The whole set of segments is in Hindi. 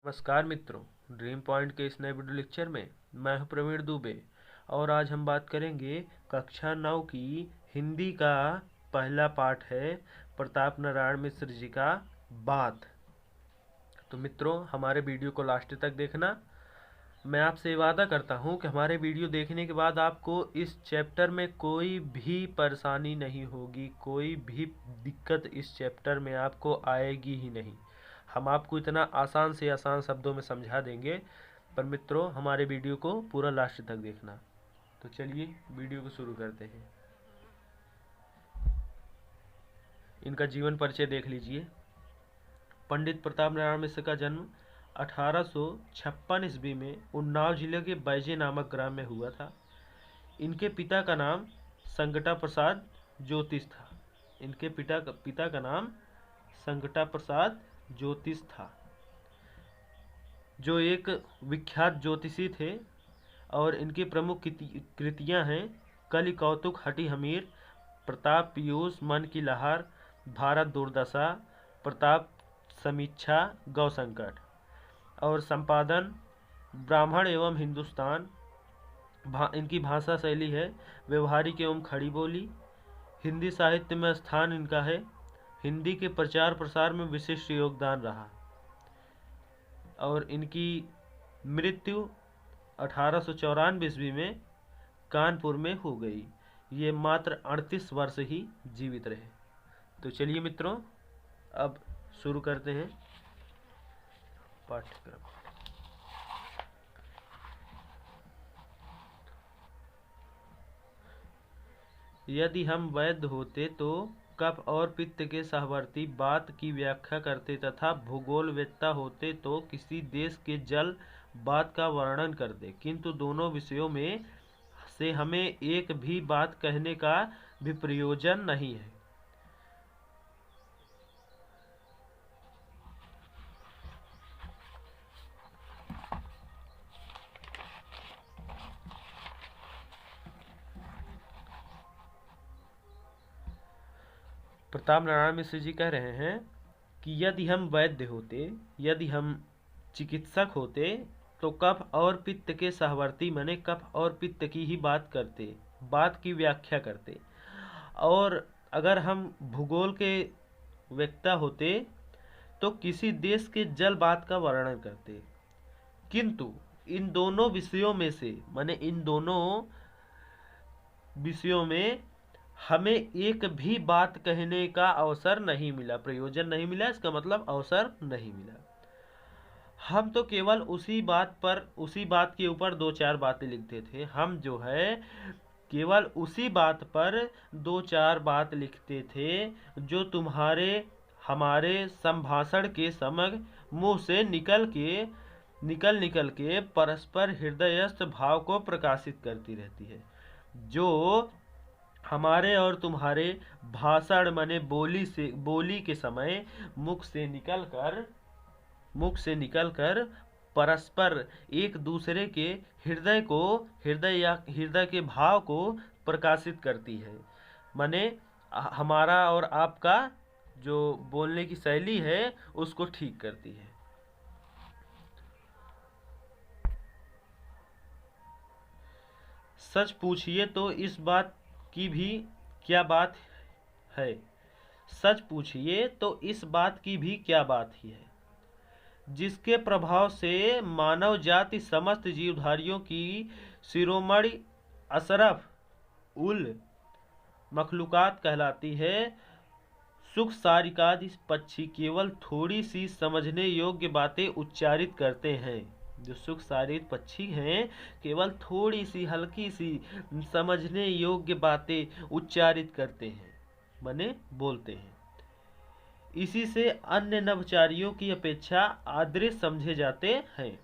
नमस्कार मित्रों, ड्रीम पॉइंट के इस नए वीडियो लेक्चर में मैं हूं प्रवीण दुबे और आज हम बात करेंगे कक्षा 9 की हिंदी का पहला पाठ है प्रताप नारायण मिश्र जी का बात। तो मित्रों, हमारे वीडियो को लास्ट तक देखना। मैं आपसे वादा करता हूं कि हमारे वीडियो देखने के बाद आपको इस चैप्टर में कोई भी परेशानी नहीं होगी, कोई भी दिक्कत इस चैप्टर में आपको आएगी ही नहीं। हम आपको इतना आसान से आसान शब्दों में समझा देंगे, पर मित्रों हमारे वीडियो को पूरा लास्ट तक देखना। तो चलिए वीडियो को शुरू करते हैं। इनका जीवन परिचय देख लीजिए। पंडित प्रताप नारायण मिश्र का जन्म 1856 ईस्वी में उन्नाव जिले के बैजे नामक ग्राम में हुआ था। इनके पिता का नाम संगटा प्रसाद ज्योतिष था। इनके पिता का नाम संगटा प्रसाद ज्योतिष था, जो एक विख्यात ज्योतिषी थे। और इनकी प्रमुख कृतियां हैं कलि कौतुक हठी हमीर, प्रताप पीयूष मन की लहर, भारत दुर्दशा, प्रताप समीक्षा, गौ संकट। और संपादन ब्राह्मण एवं हिंदुस्तान। इनकी भाषा शैली है व्यवहारिक एवं खड़ी बोली। हिंदी साहित्य में स्थान इनका है। हिंदी के प्रचार प्रसार में विशिष्ट योगदान रहा। और इनकी मृत्यु 1894 ईस्वी में कानपुर में हो गई। ये मात्र 38 वर्ष ही जीवित रहे। तो चलिए मित्रों, अब शुरू करते हैं पाठ्यक्रम। यदि हम वैद्य होते तो कफ और पित्त के सहवर्ती बात की व्याख्या करते, तथा भूगोलवेत्ता होते तो किसी देश के जल बात का वर्णन करते, किंतु दोनों विषयों में से हमें एक भी बात कहने का भी प्रयोजन नहीं है। प्रताप नारायण मिश्र जी कह रहे हैं कि यदि हम वैद्य होते, यदि हम चिकित्सक होते तो कफ और पित्त के सहवर्ती माने कफ और पित्त की ही बात करते, बात की व्याख्या करते। और अगर हम भूगोल के वक्ता होते तो किसी देश के जल बात का वर्णन करते, किंतु इन दोनों विषयों में से माने इन दोनों विषयों में हमें एक भी बात कहने का अवसर नहीं मिला, प्रयोजन नहीं मिला। इसका मतलब अवसर नहीं मिला। हम तो केवल उसी बात के ऊपर दो चार बातें लिखते थे। हम जो है केवल उसी बात पर दो चार बात लिखते थे जो तुम्हारे हमारे संभाषण के समय मुंह से निकल के परस्पर हृदयस्थ भाव को प्रकाशित करती रहती है, जो हमारे और तुम्हारे भाषण माने बोली के समय मुख से निकलकर परस्पर एक दूसरे के हृदय के भाव को प्रकाशित करती है। माने हमारा और आपका जो बोलने की शैली है उसको ठीक करती है। सच पूछिए तो इस बात की भी क्या बात है, सच पूछिए तो इस बात की भी क्या बात ही है, जिसके प्रभाव से मानव जाति समस्त जीवधारियों की शिरोमणि अशरफ उल मखलूकात कहलाती है। सुख सारिकादि पक्षी केवल थोड़ी सी समझने योग्य बातें उच्चारित करते हैं। जो सुख सारित पक्षी हैं केवल थोड़ी सी हल्की सी समझने योग्य बातें उच्चारित करते हैं, माने बोलते हैं। इसी से अन्य नभचारियों की अपेक्षा आदृश समझे जाते हैं।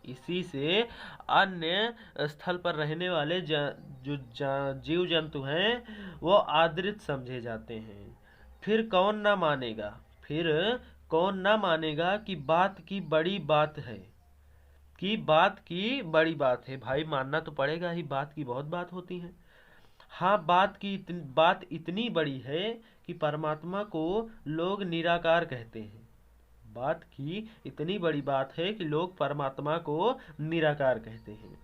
इसी से अन्य स्थल पर रहने वाले जो जीव जंतु हैं वो आदृत समझे जाते हैं। फिर कौन ना मानेगा कि बात की बड़ी बात है, भाई मानना तो पड़ेगा ही, बात की बहुत बात होती है। हाँ, बात इतनी बड़ी है कि परमात्मा को लोग निराकार कहते हैं। बात की इतनी बड़ी बात है कि लोग परमात्मा को निराकार कहते हैं,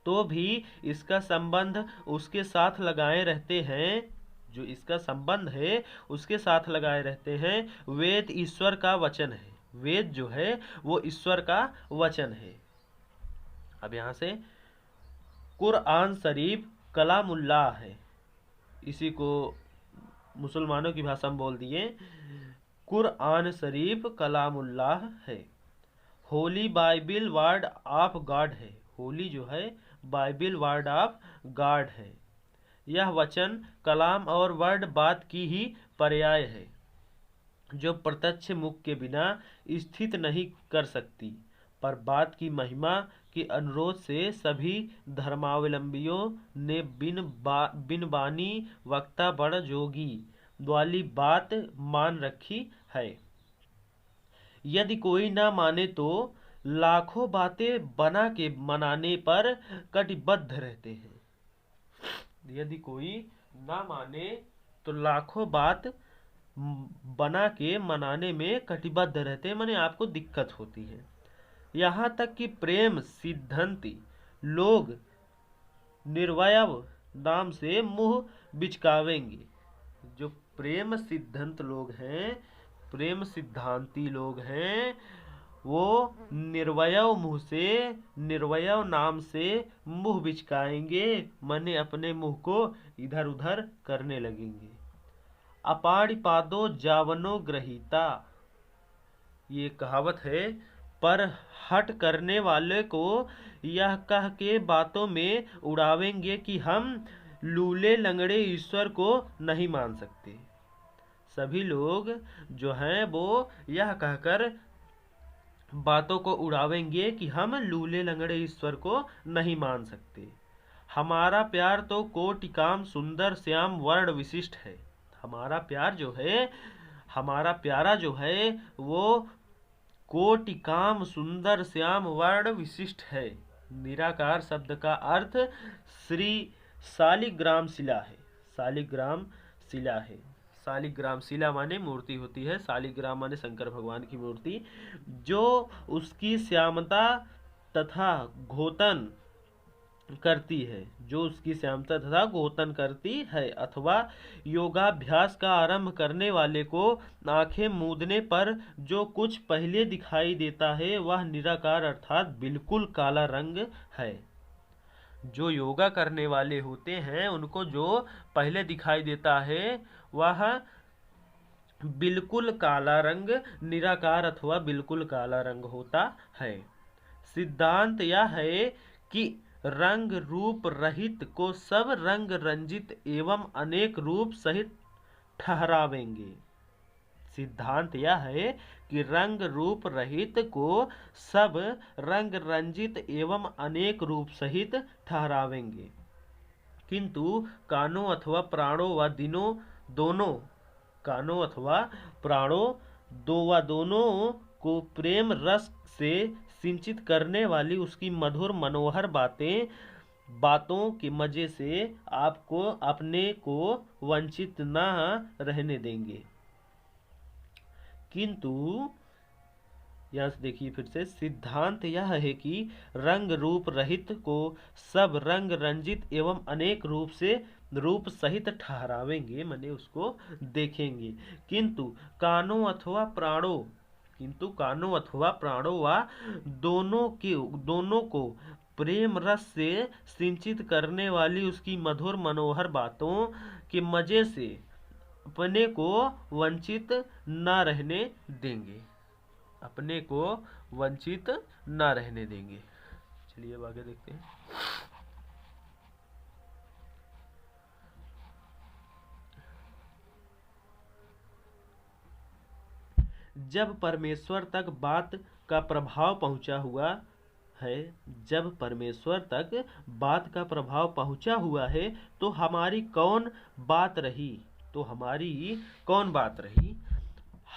तो भी इसका संबंध उसके साथ लगाए रहते हैं। जो इसका संबंध है उसके साथ लगाए रहते हैं। वेद ईश्वर का वचन है, वेद जो है वो ईश्वर का वचन है। अब यहाँ से कुरआन शरीफ कलामुल्लाह है, इसी को मुसलमानों की भाषा में बोल दिए, कुरआन शरीफ कलामुल्लाह है। Holi Bible word of God है, होली जो है बाइबिल वर्ड ऑफ गॉड है। यह वचन कलाम और वर्ड बात की ही पर्याय है, जो प्रत्यक्ष मुख के बिना स्थित नहीं कर सकती, पर बात की महिमा के अनुरोध से सभी धर्मावलंबियों ने बिन बानी वक्ता बड़ जोगी वाली बात मान रखी है। यदि कोई ना माने तो लाखों बातें बना के मनाने पर कटिबद्ध रहते हैं। यदि कोई ना माने तो लाखों बात बना के मनाने में कटिबद्ध रहते हैं, माने आपको दिक्कत होती है। यहाँ तक कि प्रेम सिद्धांती लोग निर्वयव नाम से मुंह बिचकावेंगे। जो प्रेम सिद्धांत लोग हैं, प्रेम सिद्धांती लोग हैं, वो निर्वयव मुंह से, निर्वयव नाम से मुंह बिचकाएंगे, माने अपने मुंह को इधर उधर करने लगेंगे। अपाणिपादो जावनो ग्रहीता, ये कहावत है, पर हट करने वाले को यह कह के बातों में उड़ावेंगे कि हम लूले लंगड़े ईश्वर को नहीं मान सकते। सभी लोग जो हैं वो यह कहकर बातों को उड़ावेंगे कि हम लूले लंगड़े ईश्वर को नहीं मान सकते। हमारा प्यार तो कोटिकाम सुंदर श्याम वर्ण विशिष्ट है। हमारा प्यार जो है, हमारा प्यारा जो है वो कोटिकाम सुंदर श्याम वर्ण विशिष्ट है। निराकार शब्द का अर्थ श्री शालिग्राम शिला है। शालिग्राम शिला है। शालिग्राम शिला माने मूर्ति होती है, शालिग्राम माने शंकर भगवान की मूर्ति, जो उसकी श्यामता तथा घोतन करती है, जो उसकी श्यामता तथा घोतन करती है, अथवा योगाभ्यास का आरंभ करने वाले को आंखें मूंदने पर जो कुछ पहले दिखाई देता है वह निराकार अर्थात बिल्कुल काला रंग है। जो योगा करने वाले होते हैं उनको जो पहले दिखाई देता है वह बिल्कुल काला रंग निराकार अथवा बिल्कुल काला रंग होता है। सिद्धांत यह है कि रंग रूप रहित को सब रंग रंजित एवं अनेक रूप सहित ठहरावेंगे। सिद्धांत यह है कि रंग रूप रहित को सब रंग रंजित एवं अनेक रूप सहित ठहरावेंगे, किंतु कानों अथवा प्राणों व दिनों दोनों, कानों अथवा प्राणों दोनों को प्रेम रस से सिंचित करने वाली उसकी मधुर मनोहर बातों के मजे से आपको अपने को वंचित न रहने देंगे। किंतु यहाँ से देखिए फिर से, सिद्धांत यह है कि रंग रूप रहित को सब रंग रंजित एवं अनेक रूप से रूप सहित ठहरावेंगे, माने उसको देखेंगे, किंतु कानों अथवा प्राणों व दोनों को प्रेम रस से सिंचित करने वाली उसकी मधुर मनोहर बातों के मजे से अपने को वंचित न रहने देंगे, अपने को वंचित न रहने देंगे। चलिए अब आगे देखते हैं। जब परमेश्वर तक बात का प्रभाव पहुंचा हुआ है, जब परमेश्वर तक बात का प्रभाव पहुंचा हुआ है तो हमारी कौन बात रही, तो हमारी कौन बात रही।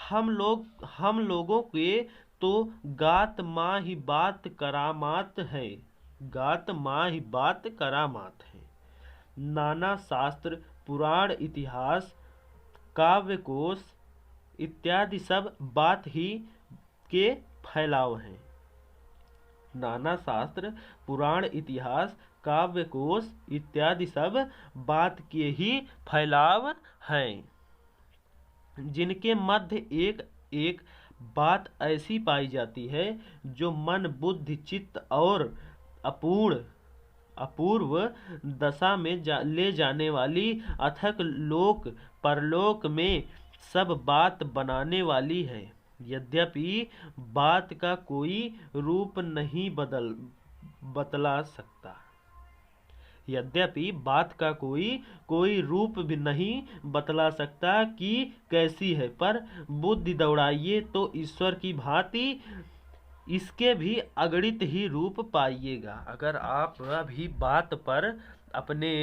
हम लोगों के तो गात माँ ही बात करामात है, गात माँ ही बात करामात है। नाना शास्त्र पुराण इतिहास काव्य कोश इत्यादि सब बात ही के फैलाव हैं। नाना शास्त्र, पुराण, इतिहास, काव्य कोश इत्यादि सब बात के ही फैलाव हैं, जिनके मध्य एक एक बात ऐसी पाई जाती है जो मन, बुद्धि, चित्त और अपूर्व दशा में ले जाने वाली अथक लोक परलोक में सब बात बनाने वाली है। यद्यपि बात का कोई रूप नहीं बतला सकता, यद्यपि बात का कोई रूप भी नहीं बतला सकता कि कैसी है, पर बुद्धि दौड़ाइए तो ईश्वर की भांति इसके भी अगणित ही रूप पाइएगा। अगर आप अभी बात पर अपने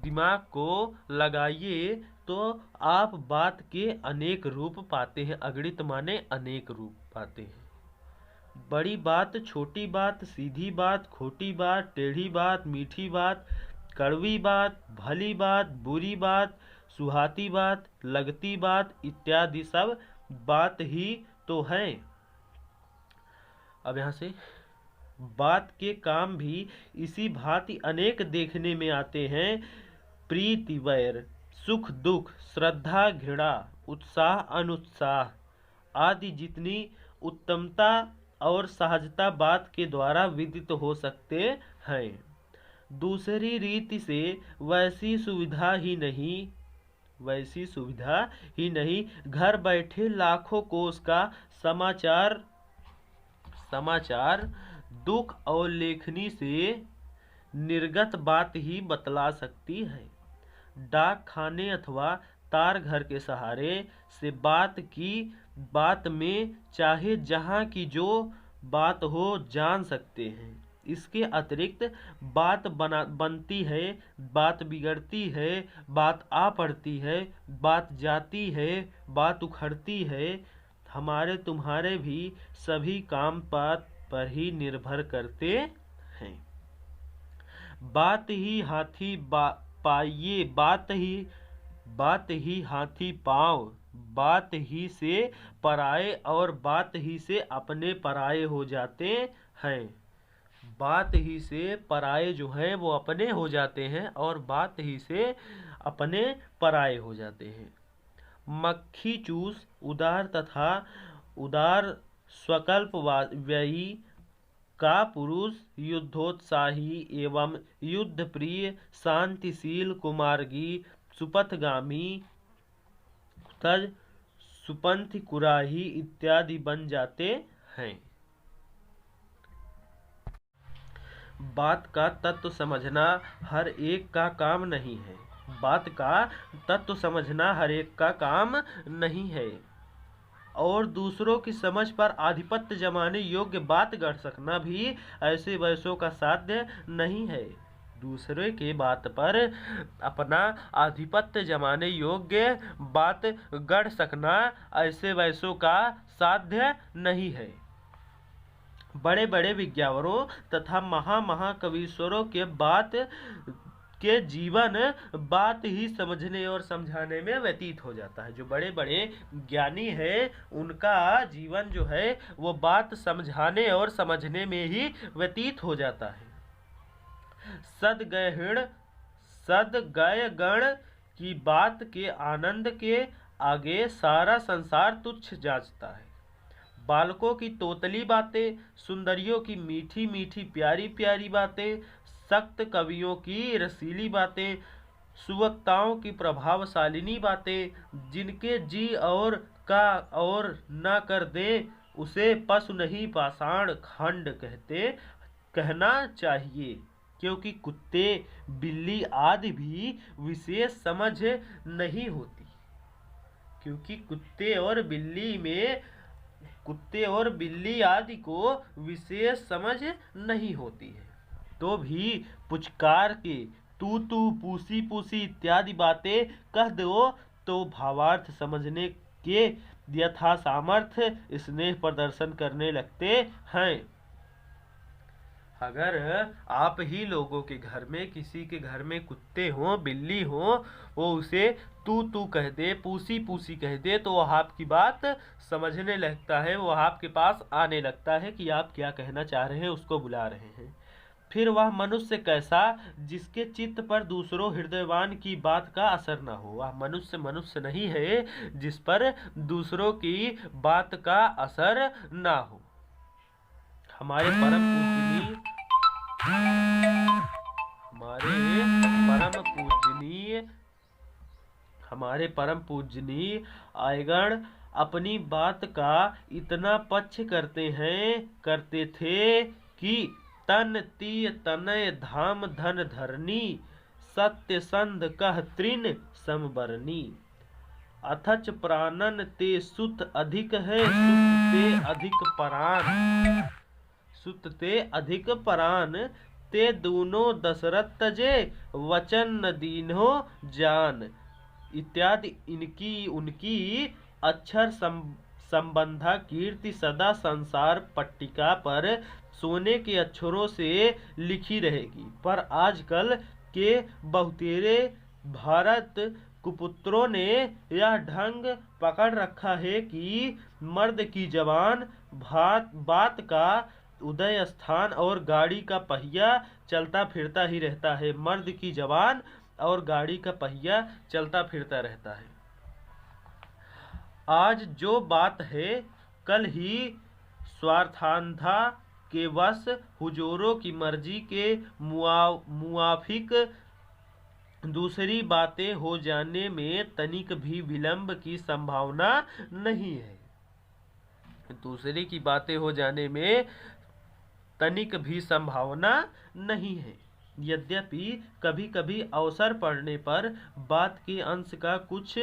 दिमाग को लगाइए तो आप बात के अनेक रूप पाते हैं। अगणित माने अनेक रूप पाते हैं। बड़ी बात, छोटी बात, सीधी बात, खोटी बात, टेढ़ी बात, मीठी बात, कड़वी बात, भली बात, बुरी बात, सुहाती बात, लगती बात इत्यादि सब बात ही तो हैं। अब यहाँ से बात के काम भी इसी भांति अनेक देखने में आते हैं। प्रीति, वैर, सुख, दुख, श्रद्धा, घृणा, उत्साह, अनुत्साह आदि जितनी उत्तमता और सहजता बात के द्वारा विदित हो सकते हैं, दूसरी रीति से वैसी सुविधा ही नहीं घर बैठे लाखों कोश का समाचार दुख और लेखनी से निर्गत बात ही बतला सकती है। डाक खाने अथवा तार घर के सहारे से बात में चाहे जहाँ की जो बात हो जान सकते हैं। इसके अतिरिक्त बात बनती है, बात बिगड़ती है, बात आ पड़ती है, बात जाती है, बात उखड़ती है। हमारे तुम्हारे भी सभी काम बात पर ही निर्भर करते हैं। बात ही हाथी पाइये, बात ही हाथी पाँव, बात ही से पराये और बात ही से अपने पराये हो जाते हैं। बात ही से पराये जो हैं वो अपने हो जाते हैं और बात ही से अपने पराये हो जाते हैं। मक्खी चूस उदार स्वकल्प व्ययी का पुरुष युद्धोत्साही एवं युद्ध प्रिय, शांतिशील, कुमार्गी, सुपथगामी, तज, सुपंथी, कुराही इत्यादि बन जाते हैं। बात का तत्व समझना हर एक का काम नहीं है। बात का तत्व समझना हर एक का काम नहीं है और दूसरों की समझ पर आधिपत्य जमाने योग्य बात गढ़ सकना भी ऐसे वैसों का साध्य नहीं है। दूसरे के बात पर अपना आधिपत्य जमाने योग्य बात गढ़ सकना ऐसे वैसों का साध्य नहीं है। बड़े बड़े विज्ञावरों तथा महाकवीश्वरों के जीवन बात ही समझने और समझाने में व्यतीत हो जाता है। जो बड़े बड़े ज्ञानी हैं उनका जीवन जो है वो बात समझाने और समझने में ही व्यतीत हो जाता है। सद्गय गण की बात के आनंद के आगे सारा संसार तुच्छ जांचता है। बालकों की तोतली बातें, सुंदरियों की मीठी मीठी प्यारी प्यारी बातें, सख्त कवियों की रसीली बातें, सुवक्ताओं की प्रभावशालिनी बातें, जिनके जी और का और न कर दे उसे पशु नहीं पाषाण खंड कहना चाहिए, क्योंकि कुत्ते बिल्ली आदि भी विशेष समझ नहीं होती। क्योंकि कुत्ते और बिल्ली आदि को विशेष समझ नहीं होती है, तो भी पुचकार के तू पूसी पूसी इत्यादि बातें कह दो तो भावार्थ समझने के यथा सामर्थ्य स्नेह प्रदर्शन करने लगते हैं। अगर आप ही लोगों के घर में किसी के घर में कुत्ते हो, बिल्ली हो, वो उसे तू तू कह दे, पूसी पूसी कह दे, तो वह आपकी बात समझने लगता है, वो आपके पास आने लगता है कि आप क्या कहना चाह रहे हैं, उसको बुला रहे हैं। फिर वह मनुष्य कैसा जिसके चित्त पर दूसरों हृदयवान की बात का असर न हो। वह मनुष्य मनुष्य नहीं है जिस पर दूसरों की बात का असर ना हो। हमारे परम पूजनीय हमारे परम पूजनीय आयगण अपनी बात का इतना पक्ष करते थे कि तन तीय तनय धाम धन धरनी, सत्य संध कह तृण समबरनी। अथच प्राणन ते सुत अधिक है, सुत ते अधिक परान, ते दूनो दशरथ तजे, वचन न दीन्हो जान। इत्यादि उनकी अक्षर संबंधा कीर्ति सदा संसार पट्टिका पर सोने के अक्षरों से लिखी रहेगी। पर आजकल के बहुतेरे भारत कुपुत्रों ने यह ढंग पकड़ रखा है कि मर्द की जबान बात का उदय स्थान और गाड़ी का पहिया चलता फिरता ही रहता है। मर्द की जबान और गाड़ी का पहिया चलता फिरता रहता है। आज जो बात है कल ही स्वार्थांधा के वश हुजूरों की मर्जी के मुआफिक दूसरी बातें हो जाने में तनिक भी विलंब की संभावना नहीं है। दूसरे की बातें हो जाने में तनिक भी संभावना नहीं है। यद्यपि कभी कभी अवसर पड़ने पर बात के अंश का कुछ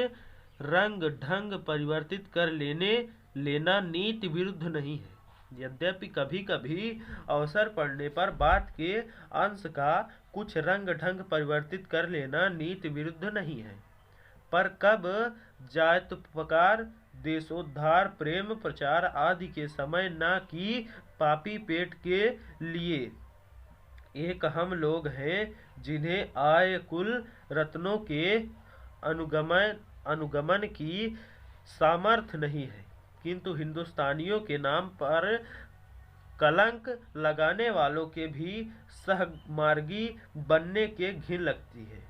रंग ढंग परिवर्तित कर लेना नीति विरुद्ध नहीं है। यद्यपि कभी कभी अवसर पड़ने पर बात के अंश का कुछ रंग ढंग परिवर्तित कर लेना नीति विरुद्ध नहीं है। पर कब जात्योपकार, देशोद्धार, प्रेम प्रचार आदि के समय न कि पापी पेट के लिए एक हम लोग हैं जिन्हें आय कुल रत्नों के अनुगमन की सामर्थ्य नहीं है, किंतु हिंदुस्तानियों के नाम पर कलंक लगाने वालों के भी सहमार्गी बनने के घिन लगती है।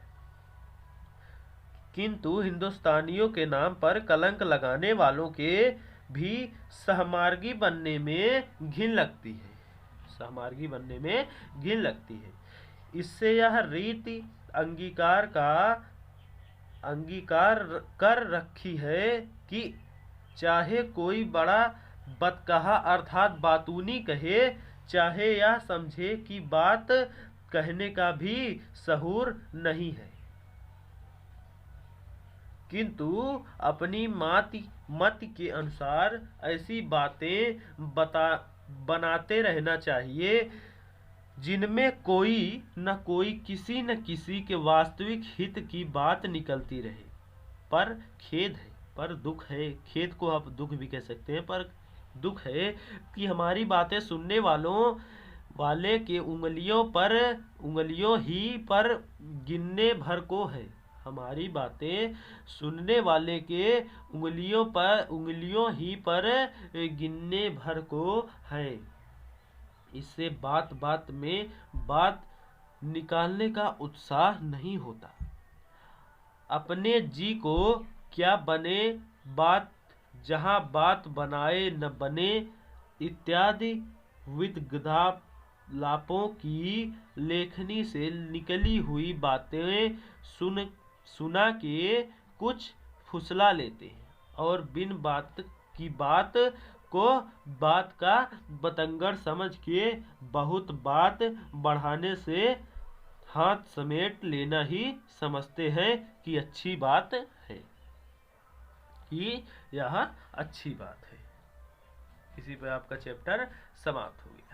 किंतु हिंदुस्तानियों के नाम पर कलंक लगाने वालों के भी सहमार्गी बनने में घिन लगती है, सहमार्गी बनने में घिन लगती है। इससे यह रीति अंगीकार कर रखी है कि चाहे कोई बड़ा बतकहा अर्थात बातूनी कहे, चाहे यह समझे कि बात कहने का भी सहूर नहीं है, किंतु अपनी मत के अनुसार ऐसी बातें बनाते रहना चाहिए जिनमें कोई न कोई किसी न किसी के वास्तविक हित की बात निकलती रहे। पर खेद है, पर दुख है, खेद को आप दुख भी कह सकते हैं, पर दुख है कि हमारी बातें सुनने वाले के उंगलियों ही पर गिनने भर को है। हमारी बातें सुनने वाले के उंगलियों ही पर गिनने भर को है। इससे बात बात में बात निकालने का उत्साह नहीं होता। अपने जी को क्या बने बात, जहाँ बात बनाए न बने, इत्यादि विदग्धालापों की लेखनी से निकली हुई बातें सुना के कुछ फुसला लेते हैं और बिन बात की बात को बात का बतंगड़ समझ के बहुत बात बढ़ाने से हाथ समेट लेना ही समझते हैं कि अच्छी बात है, कि यह अच्छी बात है। इसी पर आपका चैप्टर समाप्त हो गया।